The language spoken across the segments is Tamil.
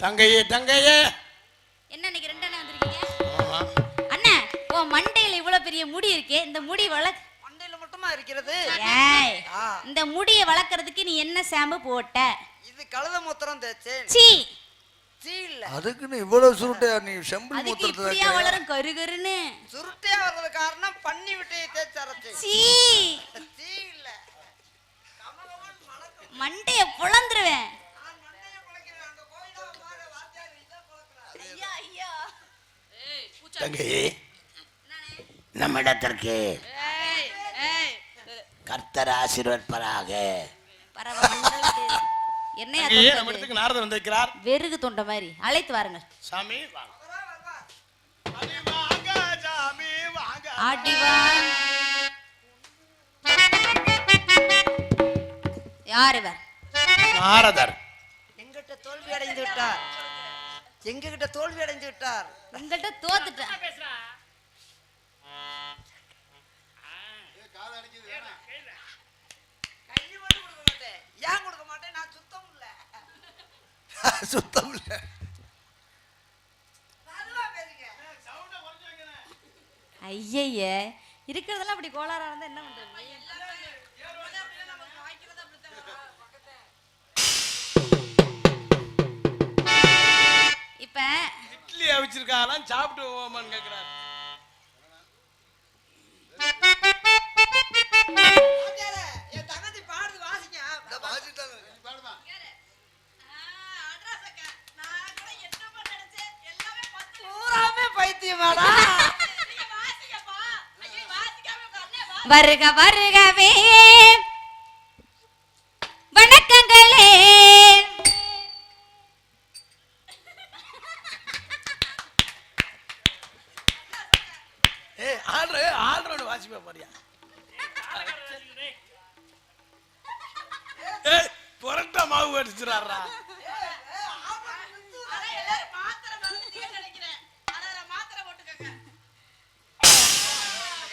தங்கையே தங்கையே என்ன இன்னைக்கு ரெண்டு அண்ணன் வந்திருக்கீங்க? அண்ணா ஓ மண்டையில இவ்வளவு பெரிய முடி இருக்கே, இந்த முடி மண்டையில மட்டுமா இருக்கிறது? ஏய் இந்த முடியை வளர்க்கறதுக்கு நீ என்ன ஷாம்பு போட்ட? இது கழுத மூத்திரம் தேய்ச்சேன். சீ சீ இல்ல. அதுக்குன்னு இவ்வளவு சுருட்டையா நீ செம்பு மூத்திரத்தை இப்படியா வளரும் கருகருன்னு? சுருட்டையா வர்றது காரணம் பண்ணி விட்டு தேய்ச்ச அரைச்சு. சீ சீ இல்ல. மண்டைய புலந்துருவேன். தங்கையே நம்ம இடத்திற்கு கர்த்தர் ஆசீர்வதிப்பாராக. என்னையா நம்ம இடத்துக்கு நாரதர் வந்திருக்கிறார். வெறுகு தொண்ட மாதிரி அழைத்து வாருங்க. சாமி வாங்க. யார் இவர்? நாரதர். எங்கிட்ட தோல்வி அடைந்து விட்டார். எங்ககிட்ட தோல்வி அடைந்து விட்டார். உங்கள்கிட்ட தோத்துட்டேன். ஏன் கொடுக்க மாட்டேன்? நான் சுத்தம் இல்ல. சுத்தம் இல்ல. ஐய இருக்கிறதெல்லாம் அப்படி கோளாறா இருந்தா என்ன பண்றது? இப்ப இட்லி அவிச்சிருக்காங்களாம் சாப்பிட்டு போவாமான்னு கேக்குறாரு. என் தங்கச்சி பாடுது வாசிங்க. பைத்தியமாடா. வருக வருகவே வணக்கங்களே. ஆல்ரெடி வாசிப்பா பாரியா. புரட்டா மாவு அடிச்சுறாரா.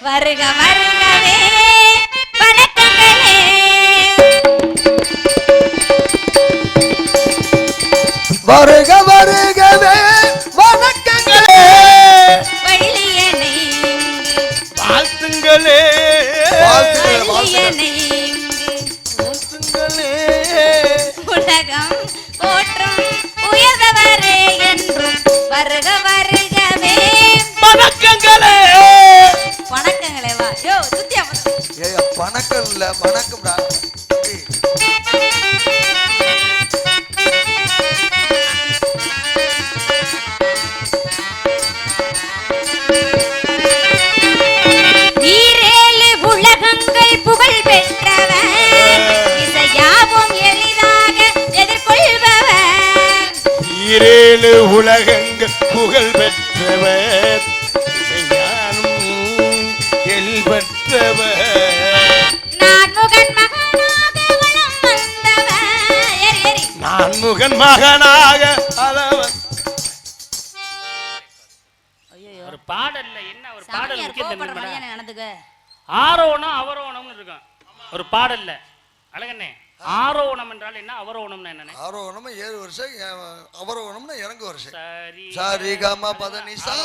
வருக வருகவே வணக்கங்களே. வருக வருகவே வணக்கங்களே. வள்ளியனை வாழ்த்துங்களே. வள்ளியனை வாழ்த்துங்களே. உலகம் போற்றும் உயர்ந்தவரே என்றும் வருக வருகவே வணக்கங்களே. வணக்கங்களே. வா யோ சுத்தியா வணக்கம் இல்ல வணக்கம்டா. ஈரேழு உலகங்கள் புகழ் பெற்றவர், இசையாவும் எளிதாக எதிர்கொள்பவர். ஈரேழு உலகங்கள் புகழ் பெற்றவர், இசையாவும் எழில்பெற்றவர். நான்முகன் மகனாக வலம் வந்தவர். நான்முகன் மகனாக அளவன். ஒரு பாடல்ல என்ன ஒரு பாடல் நடந்துக்க. ஆரோணம் அவரோணம்னு இருக்கும் ஒரு பாடல்ல. அழகண்ணே, ஆரோணம் என்றால் என்ன, அவரோணம்னா என்ன? ஆரோணம் 7 வருஷம், அவரோணம்னா இறங்கு வருஷம். சரி சரி கம பத நிசா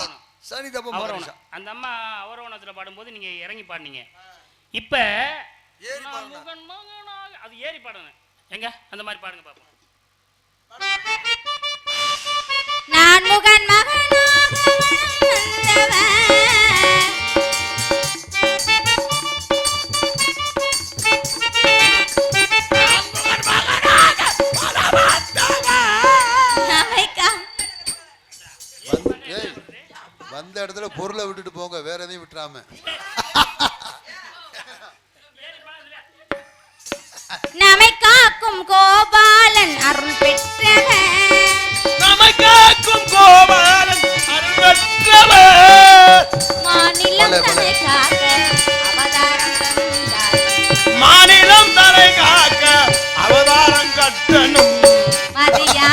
சனி தப மகரிஷா. அந்த அம்மா அவரோணத்துல பாடும்போது நீங்க இறங்கி பாடுனீங்க. இப்ப நான்முகன் மகனாக அது ஏறி பாடணும். எங்க அந்த மாதிரி பாடுங்க பாப்போம். நான்முகன் மகனாக வலம் வந்த இடத்துல பொருளை விட்டுட்டு போங்க, வேற எதையும் விட்டுறாம. நம்மை காக்கும் கோபாலன் அருள் பெற்றவர். நம்மை காக்கும் கோபாலன் அருள் பெற்றவர். மாநிலம் தலை காக்க அவதாரம் தந்தார். மாநிலம் தலை காக்க அவதாரம் கட்டணும். மதியா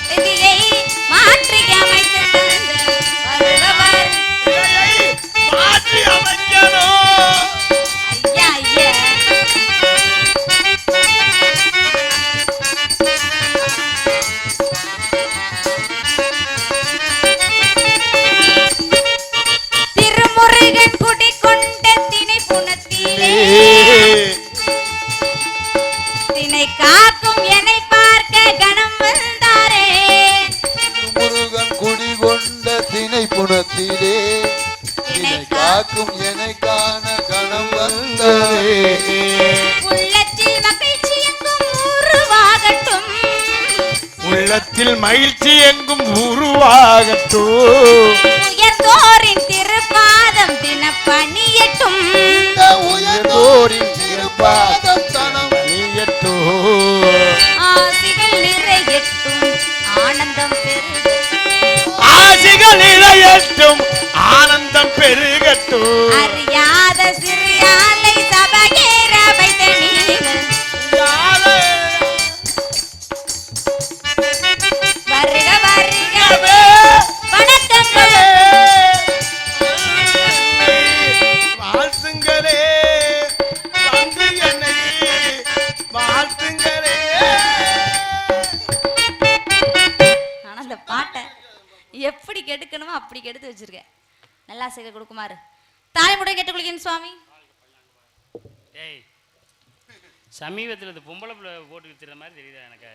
விதியை மாற்றி அமைத்து தந்த வருபவர். மாற்றி அமைக்கணும். உள்ளத்தில் மகிழ்ச்சி எங்கும் உருவாகட்டும். உயர்ந்தோரின் திருப்பாதம் தினப்பணியட்டும். உயர்ந்தோரின் திருப்பாதம் தனம் பணியட்டும். ஆசிகள் நிறையட்டும் ஆனந்தம் பெருகட்டும். ஆசிகள் இழையட்டும் ஆனந்தம் பெருகட்டும். அறியாத சிறியாலை சபகேர வைத்த நீங்கள் வருக வருக வணக்கங்கள். வாழ்த்துங்களே வந்து என்னை வாழ்த்துங்களே. ஆனா அந்த பாட்டை எப்படி கெடுக்கணுமோ அப்படி கெடுத்து வச்சிருக்கேன். நல்லா செய்ய கொடுக்குமாறு தாய்முறை கேட்டுக்கொள்கிறேன் சுவாமி. ஏய் சமீபத்தில் இது பொம்பளை பிள்ளை போட்டுக்கிட்டு தெரியுற மாதிரி தெரியுதா எனக்கு?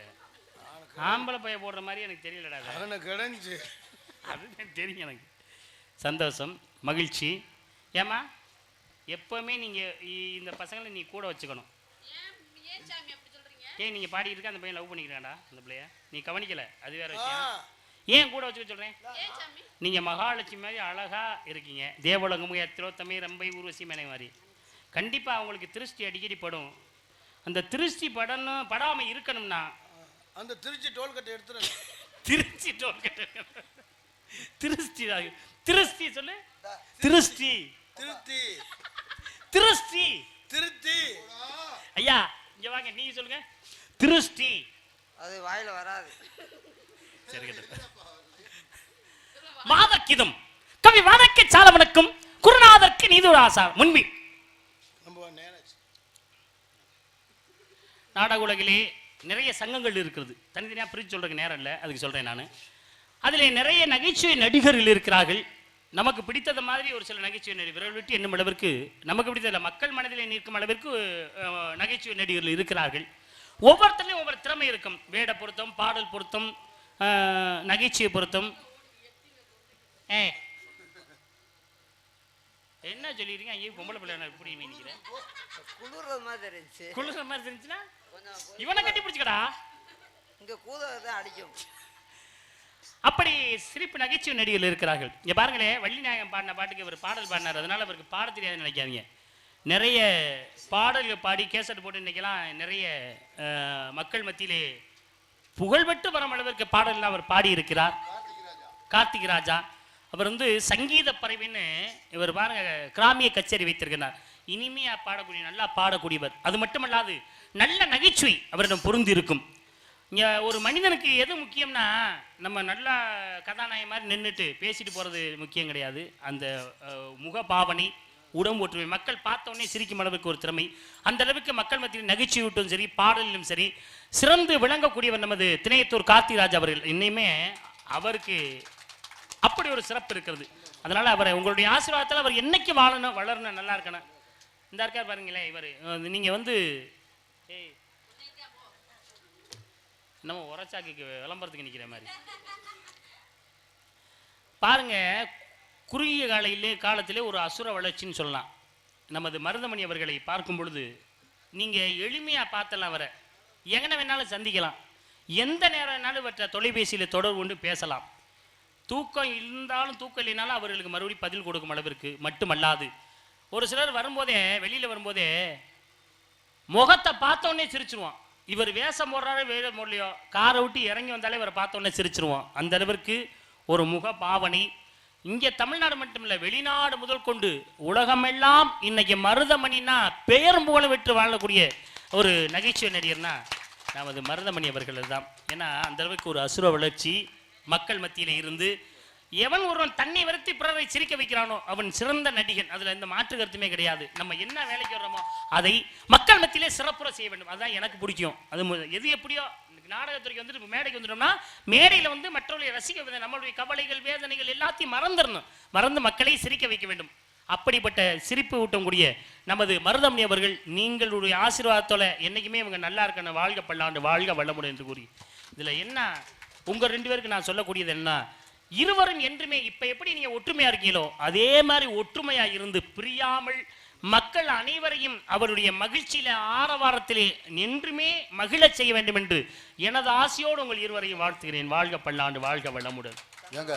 ஆம்பளை பைய போடுற மாதிரி எனக்கு தெரியலடா. கிடந்துச்சு. அதுதான் தெரியும் எனக்கு. சந்தோஷம், மகிழ்ச்சி. ஏமா எப்பவுமே நீங்கள் இந்த பசங்களை நீ கூட வச்சுக்கணும். ஏன் நீங்கள் பாடிட்டு இருக்க அந்த பையன் லவ் பண்ணிக்கிறான்டா அந்த பிள்ளைய நீ கவனிக்கலை, அது வேற விஷயம். ஏன் கூட வச்சுக்க சொல்கிறேன்? நீங்கள் மகாலட்சுமி மாதிரி அழகாக இருக்கீங்க. தேவலங்கமுக திரோத்தமை ரம்பை ஊர்வசி மேனை மாதிரி. கண்டிப்பாக அவங்களுக்கு திருஷ்டி அடிக்கடி படும். அந்த திருஷ்டி படாமல் இருக்கணும்னா அந்த திருச்சி டோல்கட்டை எடுத்துரு. திருச்சி டோல்கட்டை திருஷ்டி திருஷ்டி சொல்லு. திருஷ்டி திருத்தி திருஷ்டி திருத்தி. ஐயா இங்க வாங்க, நீங்க சொல்லுங்க. திருஷ்டி அது வாயில வராது. சரி மாதக்கிதம் கவி வாதக்க சாலவனுக்கும் குருநாதற்கு நீதுராசா முன்பி. நாடக உலகிலே நிறைய சங்கங்கள் இருக்கிறது. தனித்தனியாக பிரித்து சொல்றதுக்கு நேரம் இல்லை, அதுக்கு சொல்றேன் நான். அதில் நிறைய நகைச்சுவை நடிகர்கள் இருக்கிறார்கள். நமக்கு பிடித்தது மாதிரி ஒரு சில நகைச்சுவை நடிகர்கள் விட்டு என்னும் அளவிற்கு நமக்கு பிடித்ததில்லை, மக்கள் மனதிலே நிற்கும் அளவிற்கு நகைச்சுவை நடிகர்கள் இருக்கிறார்கள். ஒவ்வொருத்தரையும் ஒவ்வொரு திறமை இருக்கும். வேட பொருத்தம், பாடல் பொருத்தம், நகைச்சுவை பொருத்தம். என்ன சொல்லிடுறீங்க? ஐயோ பொம்பளை பிள்ளை எப்படி நினைக்கிறேன்? குளிர்ற மாதிரி இருந்துச்சு. குளிர்ற மாதிரி இருந்துச்சுன்னா இவனை கட்டி பிடிச்சிக்கடா. இங்க கூதான் அடிக்கும். அப்படி சிரிப்பு நகைச்சுவை நடிகர்கள் இருக்கிறார்கள். இங்க பாருங்களேன், வள்ளி நாயகம் பாடின பாட்டுக்கு இவர் பாடல் பாடினார், அதனால அவருக்கு பாட தெரியாதுன்னு நினைக்காதீங்க. நிறைய பாடல்கள் பாடி கேசட் போட்டு இன்னைக்கெல்லாம் நிறைய மக்கள் மத்தியிலே புகழ்பெற்று வரும் அளவிற்கு பாடல்லாம் அவர் பாடி இருக்கிறார். கார்த்திக் ராஜா அவர் சங்கீத பறவைன்னு இவர் பாருங்க கிராமிய கச்சேரி வைத்திருக்கிறார். இனிமையா பாடக்கூடிய, நல்லா பாடக்கூடியவர். அது மட்டுமல்லாது நல்ல நகைச்சுவை அவரிடம் பொருந்தி இருக்கும். இங்கே ஒரு மனிதனுக்கு எது முக்கியம்னா, நம்ம நல்லா கதாநாயகன் மாதிரி நின்றுட்டு பேசிட்டு போகிறது முக்கியம் கிடையாது. அந்த முகபாவனை, உடம்பு ஒற்றுமை, மக்கள் பார்த்த உடனே சிரிக்கும் அளவுக்கு ஒரு திறமை. அந்த அளவுக்கு மக்கள் மத்தியில் நகைச்சுவை விட்டும் சரி, பாடலிலும் சரி சிறந்து விளங்கக்கூடியவர் நமது திணையத்தூர் கார்த்திராஜ் அவர்கள். இன்னையுமே அவருக்கு அப்படி ஒரு சிறப்பு இருக்கிறது. அதனால அவரை உங்களுடைய ஆசீர்வாதத்தில் அவர் என்னைக்கு வாழணும், வளரணும், நல்லா இருக்கணும். இந்த இருக்கார் பாருங்களேன், இவர் நீங்கள் நம்ம உரச்சாக்கு விளம்பரத்துக்கு நிற்கிற மாதிரி பாருங்க. குறுகிய காலத்திலே ஒரு அசுர வளர்ச்சின்னு சொல்லலாம். நமது மருதமணி அவர்களை பார்க்கும் பொழுது நீங்கள் எளிமையாக பார்த்தலாம், அவரை எங்கன வேணாலும் சந்திக்கலாம், எந்த நேரம் வேணாலும் இவற்றை தொலைபேசியில் தொடர்பு கொண்டு பேசலாம். தூக்கம் இருந்தாலும் தூக்கம் இல்லைனாலும் அவர்களுக்கு மறுபடியும் பதில் கொடுக்கும் அளவிற்கு. மட்டுமல்லாது ஒரு சிலர் வரும்போதே, வெளியில் வரும்போதே முகத்தை பார்த்தோன்னே சிரிச்சிருவான். இவர் வேஷம் போடுறாரு வேலை போடலையோ, காரை விட்டு இறங்கி வந்தாலே இவரை பார்த்தோன்னே சிரிச்சிருவான். அந்த அளவிற்கு ஒரு முக பாவனை. இங்கே தமிழ்நாடு மட்டும் இல்லை, வெளிநாடு முதல் கொண்டு உலகமெல்லாம் இன்னைக்கு மருதமணினா பெயர் புகழ விட்டு வாழக்கூடிய ஒரு நகைச்சுவை நடிகர்னா நமது மருதமணி அவர்கள் தான். ஏன்னா அந்த அளவுக்கு ஒரு அசுர வளர்ச்சி மக்கள் மத்தியிலே இருந்து. எவன் ஒருவன் தன்னை வருத்தி பிறரை சிரிக்க வைக்கிறானோ அவன் சிறந்த நடிகன். அதுல எந்த மாற்று கருத்துமே கிடையாது. நம்ம என்ன வேலைக்கு வர்றோமோ அதை மக்கள் மத்தியிலே சிறப்புற செய்ய வேண்டும். அதுதான் எனக்கு பிடிக்கும். அது எது எப்படியோ நாடகத்துறைக்கு மேடைக்கு வந்துட்டோம்னா மேடையில் மற்றவர்களை ரசிக்க, நம்மளுடைய கவலைகள் வேதனைகள் எல்லாத்தையும் மறந்து மக்களை சிரிக்க வைக்க வேண்டும். அப்படிப்பட்ட சிரிப்பு ஊட்டக்கூடிய நமது மருதமணி அவர்கள், நீங்களுடைய ஆசீர்வாதத்தோட என்னைக்குமே இவங்க நல்லா இருக்கணும், வாழ்க பல்லாண்டு, வாழ்க வளமுடன் என்று கூறி, இதுல என்ன உங்க 2 பேருக்கு நான் சொல்லக்கூடியது என்ன, இருவரும் என்றுமே இப்ப எப்படி நீங்க ஒற்றுமையா இருக்கீங்களோ அதே மாதிரி ஒற்றுமையா இருந்து பிரியாமல் மக்கள் அனைவரையும் அவருடைய மகிழ்ச்சியில ஆரவாரத்திலே நின்றுமே மகிழச் செய்ய வேண்டும் என்று எனது ஆசையோடு உங்கள் இருவரையும் வாழ்த்துகிறேன். வாழ்க பல்லாண்டு, வாழ்க வளமுடன். ஏங்க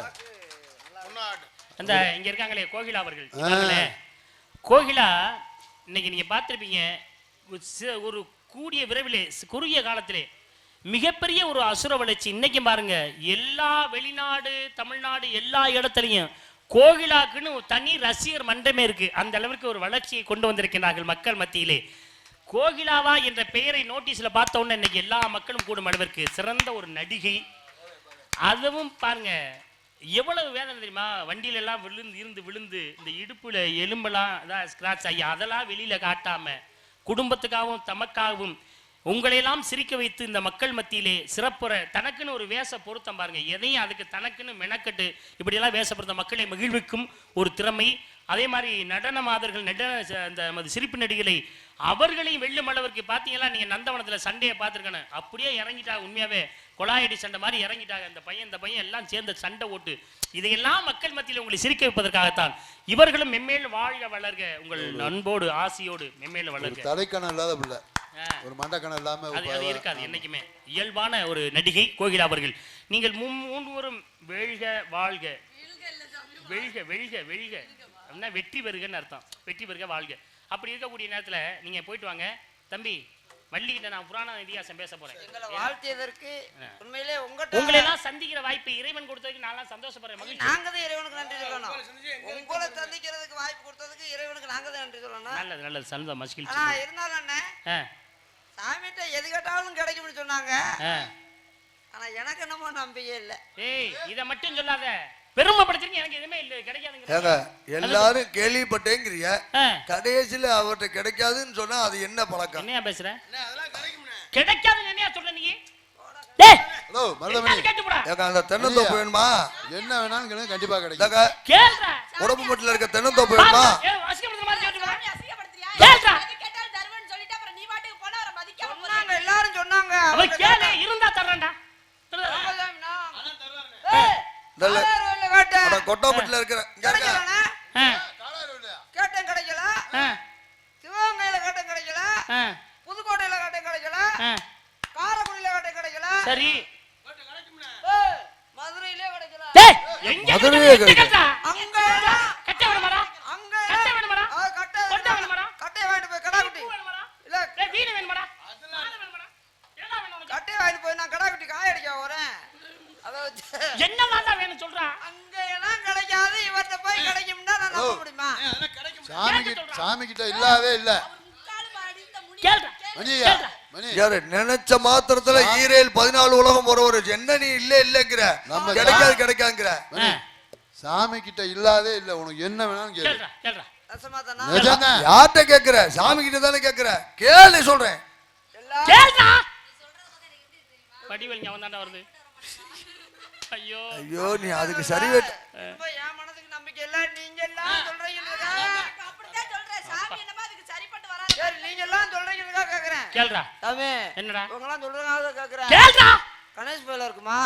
அந்த இங்க இருக்காங்களே கோகிலா அவர்கள் இருக்காங்களே, கோகிலா இன்னைக்கு நீங்க பார்த்திருப்பீங்க, ஒரு கூடிய விரைவிலே குறுகிய காலத்திலே மிகப்பெரிய ஒரு அசுர வளர்ச்சி. இன்னைக்கு பாருங்க, எல்லா வெளிநாடு தமிழ்நாடு எல்லா இடத்துலையும் கோகிலாக்குன்னு தனி ரசிகர் மன்றமே இருக்கு. அந்த அளவிற்கு ஒரு வளர்ச்சியை கொண்டு வந்திருக்கிறார்கள் மக்கள் மத்தியிலே. கோகிலாவா என்ற பெயரை நோட்டீஸ்ல பார்த்த உடனே இன்னைக்கு எல்லா மக்களும் கூடும் அளவிற்கு சிறந்த ஒரு நடிகை. அதுவும் பாருங்க எவ்வளவு வேதனை தெரியுமா, வண்டியில எல்லாம் விழுந்து இந்த இடுப்புல எலும்பெல்லாம் அதான் ஸ்கிராட்ச் ஆகி அதெல்லாம் வெளியில காட்டாம குடும்பத்துக்காகவும் தமக்காகவும் உங்களையெல்லாம் சிரிக்க வைத்து இந்த மக்கள் மத்தியிலே சிறப்புற தனக்குன்னு ஒரு வேஷ பொருத்தம் பாருங்க, எதையும் அதுக்கு தனக்குன்னு மெனக்கட்டு இப்படியெல்லாம் வேஷ பொருத்த மக்களை மகிழ்விக்கும் ஒரு திறமை. அதே மாதிரி நடன மாதர்கள் அந்த சிரிப்பு நடிகளை அவர்களையும் வெல்லும் அளவிற்கு பார்த்தீங்கன்னா நீங்க நந்தவனத்துல சண்டையை பார்த்துருக்கணும், அப்படியே இறங்கிட்டாங்க. உண்மையாவே கொலாயடி சண்டை மாதிரி இறங்கிட்டாங்க. இந்த பையன் எல்லாம் சேர்ந்த சண்டை ஓட்டு இதையெல்லாம் மக்கள் மத்தியில் உங்களை சிரிக்க வைப்பதற்காகத்தான். இவர்களும் மென்மேலும் வாழ்க வளர்க, உங்கள் அன்போடு ஆசையோடு மென்மேலும் வளர்க. தலைக்கணம் இல்லாத பிள்ளை, ஒரு மண்டக்கணம் இல்லாம அது இருக்காது என்னைக்குமே. இயல்பான ஒரு நடிகை கோகிலா அவர்கள். நீங்கள் மூன்றுவரும் வெல்க வாழ்க, வெல்க வெல்க வெல்க அப்படின்னா வெற்றி பெறுகன்னு அர்த்தம். வெற்றி பெறுக வாழ்க. அப்படி இருக்கக்கூடிய நேரத்துல நீங்க போயிட்டு வாங்க தம்பி. வள்ளிகிட்ட நான் புராண இதிகாசம் பேச போறேன். எங்களை வாழ்த்தியதற்கு உண்மையிலே உங்களை எல்லாம் சந்திக்கிற வாய்ப்பு இறைவன் கொடுத்ததுக்கு நான் சந்தோஷப்படுறேன், மகிழ்ச்சி. நாங்க தான் இறைவனுக்கு நன்றி சொல்லணும். உங்களை சந்திக்கிறதுக்கு வாய்ப்பு கொடுத்ததுக்கு இறைவனுக்கு நாங்க தான் நன்றி சொல்லணும். நல்லது நல்லது, சந்தோஷம், மகிழ்ச்சி. ஆனா இருந்தாலும் என்ன, சாமிகிட்ட எது கேட்டாலும் கிடைக்கும்னு சொன்னாங்க. ஆனா எனக்கு என்னமோ நம்பிக்கை இல்லை. ஏய் இதை மட்டும் சொல்லாத, பெருமைப்படுத்துறீங்க. எனக்கு எதுவுமே இல்லை, கிடைக்காதுங்க. எல்லாரும் கேள்விப்பட்டேங்கிறிய, கடைசியில அவர்கிட்ட கிடைக்காதுன்னு சொன்னா அது என்ன பழக்கம்? என்னையா பேசுற? கிடைக்காதுன்னு என்னையா சொல்ற நீ? ஹலோ மருதமணி, அந்த தென்னந்தோப்பு வேணுமா? என்ன வேணாலும் கேளுங்க, கண்டிப்பா கிடைக்கும். கேளுடா, உடம்பு மட்டும் இருக்க தென்னந்தோப்பு வேணுமா? எல்லாரும் சொன்னாங்க இருந்தா தர்றேன்டா. கொட்டாப்பட்டில இருக்கிற கேட்டேன் கிடைக்கல, சிவகங்கையில கேட்டேன் கிடைக்கல, புதுக்கோட்டையில கேட்டேன் கிடைக்கல, காரைக்குடியில கேட்டேன் கிடைக்கல, சரி மதுரையிலே கிடைக்கல. மதுரையே கிடைக்கல. அங்க கட்டை வேணுமாடா? அங்க கட்டை வேணுமாடா? கட்டை வேணுமாடா? கட்டை வாங்கிட்டு போய் கடாக்குட்டி இல்ல வீடு வேணுமாடா? வேணுமாடா? என்ன வேணும்? கட்டை வாங்கிட்டு போய் நான் கடாக்குட்டி காய அடிக்க வரேன். என்னதான் வேணும் சொல்றா? அங்க எல்லாம் கிடைக்காது, இவர்கிட்ட போய் கிடைக்கும்னா நான் நம்ப முடியுமா? சாமி கிட்ட இல்லாவே இல்ல. யாரு நினைச்ச மாத்திரத்துல ஈரேல் 14 உலகம் ஒரு என்ன நீ இல்ல இல்லங்கிற, நம்ம கிடைக்காது கிடைக்காதுங்கிற. சாமி கிட்ட இல்லாதே இல்ல, உனக்கு என்ன வேணாலும் கேளு. யார்கிட்ட கேக்குற? சாமி கிட்ட தானே கேக்குற, கேளு சொல்றேன். படிவல் ஞாபகம் தாண்டா வருது. ஐயோ ஐயோ, நீ அதுக்கு சரி என் மனதுக்கு நம்பிக்கை இல்ல. நீங்க எல்லாம் சொல்றீங்க, அப்படிதான் சொல்றேன். சாமி என்னமா அதுக்கு சரிப்பட்டு வராது. சரி நீங்க எல்லாம் சொல்றீங்கன்னு கேக்குறேன். கேளுடா. சாமி என்னடா உங்க எல்லாம் சொல்றீங்க கேக்குறேன். கேளுடா. கணேஷ் பையில இருக்குமா?